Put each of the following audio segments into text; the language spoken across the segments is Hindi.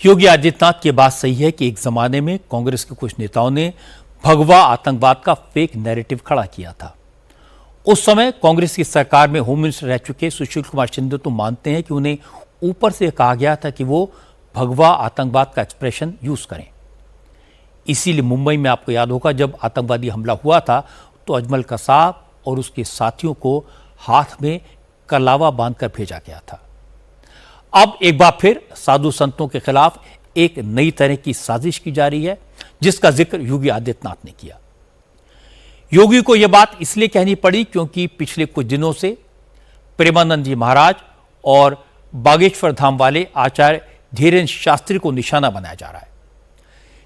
योगी आदित्यनाथ की बात सही है कि एक जमाने में कांग्रेस के कुछ नेताओं ने भगवा आतंकवाद का फेक नैरेटिव खड़ा किया था। उस समय कांग्रेस की सरकार में होम मिनिस्टर रह चुके सुशील कुमार शिंदे तो मानते हैं कि उन्हें ऊपर से कहा गया था कि वो भगवा आतंकवाद का एक्सप्रेशन यूज करें। इसीलिए मुंबई में आपको याद होगा जब आतंकवादी हमला हुआ था तो अजमल कसाब और उसके साथियों को हाथ में कलावा बांधकर भेजा गया था। अब एक बार फिर साधु संतों के खिलाफ एक नई तरह की साजिश की जा रही है, जिसका जिक्र योगी आदित्यनाथ ने किया। योगी को यह बात इसलिए कहनी पड़ी क्योंकि पिछले कुछ दिनों से प्रेमानंद जी महाराज और बागेश्वर धाम वाले आचार्य धीरेन्द्र शास्त्री को निशाना बनाया जा रहा है।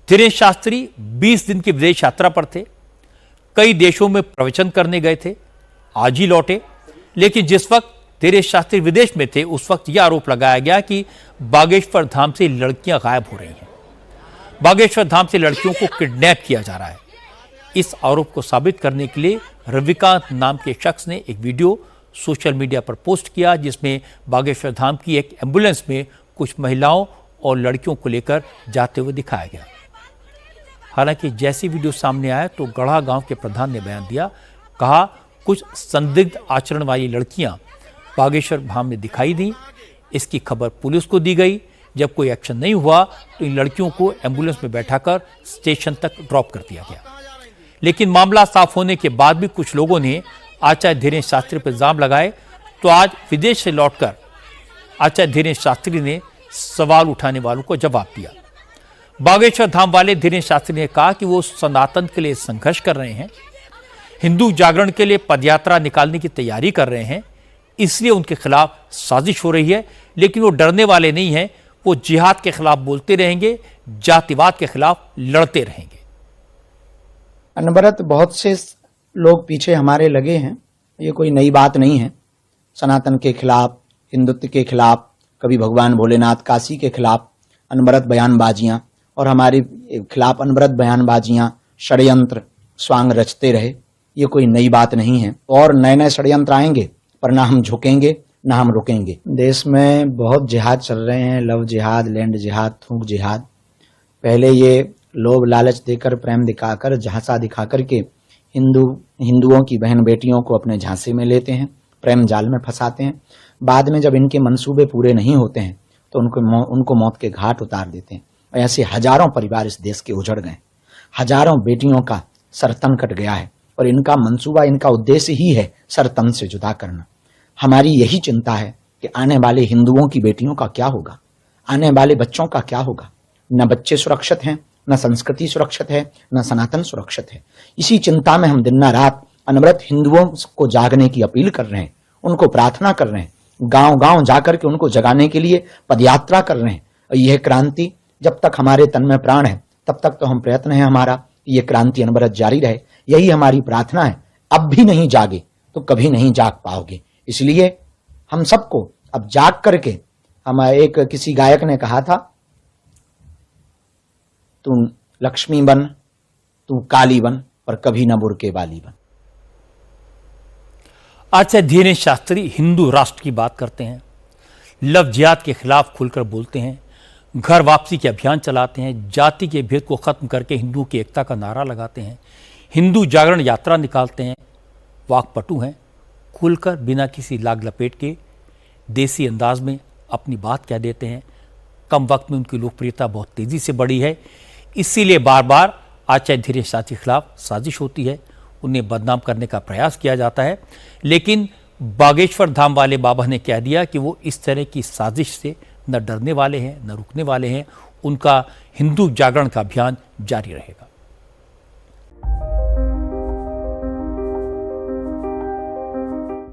धीरेन्द्र शास्त्री 20 दिन की विदेश यात्रा पर थे, कई देशों में प्रवचन करने गए थे, आज ही लौटे। लेकिन जिस वक्त धीरेन्द्र शास्त्री विदेश में थे उस वक्त यह आरोप लगाया गया कि बागेश्वर धाम से लड़कियां गायब हो रही हैं, बागेश्वर धाम से लड़कियों को किडनैप किया जा रहा है। इस आरोप को साबित करने के लिए रविकांत नाम के शख्स ने एक वीडियो सोशल मीडिया पर पोस्ट किया, जिसमें बागेश्वर धाम की एक एम्बुलेंस में कुछ महिलाओं और लड़कियों को लेकर जाते हुए दिखाया गया। हालांकि जैसी वीडियो सामने आया तो गढ़ा गांव के प्रधान ने बयान दिया, कहा कुछ संदिग्ध आचरण वाली लड़कियां बागेश्वर धाम में दिखाई दी। इसकी खबर पुलिस को दी गई। जब कोई एक्शन नहीं हुआ तो इन लड़कियों को एम्बुलेंस में बैठाकर स्टेशन तक ड्रॉप कर दिया गया। लेकिन मामला साफ होने के बाद भी कुछ लोगों ने आचार्य धीरेन्द्र शास्त्री पर इल्जाम लगाए। तो आज विदेश से लौटकर आचार्य धीरेन्द्र शास्त्री ने सवाल उठाने वालों को जवाब दिया। बागेश्वर धाम वाले धीरेन्द्र शास्त्री ने कहा कि वो सनातन के लिए संघर्ष कर रहे हैं, हिंदू जागरण के लिए पदयात्रा निकालने की तैयारी कर रहे हैं, इसलिए उनके खिलाफ साजिश हो रही है। लेकिन वो डरने वाले नहीं हैं, वो जिहाद के खिलाफ बोलते रहेंगे, जातिवाद के खिलाफ लड़ते रहेंगे। अनवरत बहुत से लोग पीछे हमारे लगे हैं, ये कोई नई बात नहीं है। सनातन के खिलाफ, हिंदुत्व के खिलाफ, कभी भगवान भोलेनाथ काशी के खिलाफ अनवरत बयानबाजियां और हमारे खिलाफ अनवरत बयानबाजियां, षड्यंत्र स्वांग रचते रहे, ये कोई नई बात नहीं है। और नए नए षड्यंत्र आएंगे पर ना हम झुकेंगे ना हम रुकेंगे। देश में बहुत जिहाद चल रहे हैं, लव जिहाद, लैंड जिहाद, थूक जिहाद। पहले ये लोभ लालच देकर, प्रेम दिखाकर, झांसा दिखाकर के हिंदुओं की बहन बेटियों को अपने झांसे में लेते हैं, प्रेम जाल में फंसाते हैं। बाद में जब इनके मंसूबे पूरे नहीं होते हैं तो उनको मौत के घाट उतार देते हैं। और ऐसे हजारों परिवार इस देश के उजड़ गए, हजारों बेटियों का सर तन कट गया है। और इनका मंसूबा, इनका उद्देश्य ही है सर तन से जुदा करना। हमारी यही चिंता है कि आने वाले हिंदुओं की बेटियों का क्या होगा, आने वाले बच्चों का क्या होगा। न बच्चे सुरक्षित हैं, न संस्कृति सुरक्षित है, न सनातन सुरक्षित है। इसी चिंता में हम दिन रात अनवरत हिंदुओं को जागने की अपील कर रहे हैं, उनको प्रार्थना कर रहे हैं, गांव गांव जाकर के उनको जगाने के लिए पदयात्रा कर रहे हैं। और यह क्रांति जब तक हमारे तन में प्राण है तब तक तो हम प्रयत्न है हमारा, ये क्रांति अनवरत जारी रहे, यही हमारी प्रार्थना है। अब भी नहीं जागे तो कभी नहीं जाग पाओगे। इसलिए हम सबको अब जाग करके, हम एक किसी गायक ने कहा था, तू लक्ष्मी बन, तू काली बन, पर कभी न बुरके वाली बन। आचार्य धीरेन्द्र शास्त्री हिंदू राष्ट्र की बात करते हैं, लव जिहाद के खिलाफ खुलकर बोलते हैं, घर वापसी के अभियान चलाते हैं, जाति के भेद को खत्म करके हिंदुओं की एकता का नारा लगाते हैं, हिंदू जागरण यात्रा निकालते हैं, वाकपटु हैं, खुलकर बिना किसी लाग लपेट के देसी अंदाज में अपनी बात कह देते हैं। कम वक्त में उनकी लोकप्रियता बहुत तेजी से बढ़ी है, इसीलिए बार बार आचार्य धीरेन्द्र शास्त्री के खिलाफ साजिश होती है, उन्हें बदनाम करने का प्रयास किया जाता है। लेकिन बागेश्वर धाम वाले बाबा ने कह दिया कि वो इस तरह की साजिश से न डरने वाले हैं न रुकने वाले हैं, उनका हिंदू जागरण का अभियान जारी रहेगा।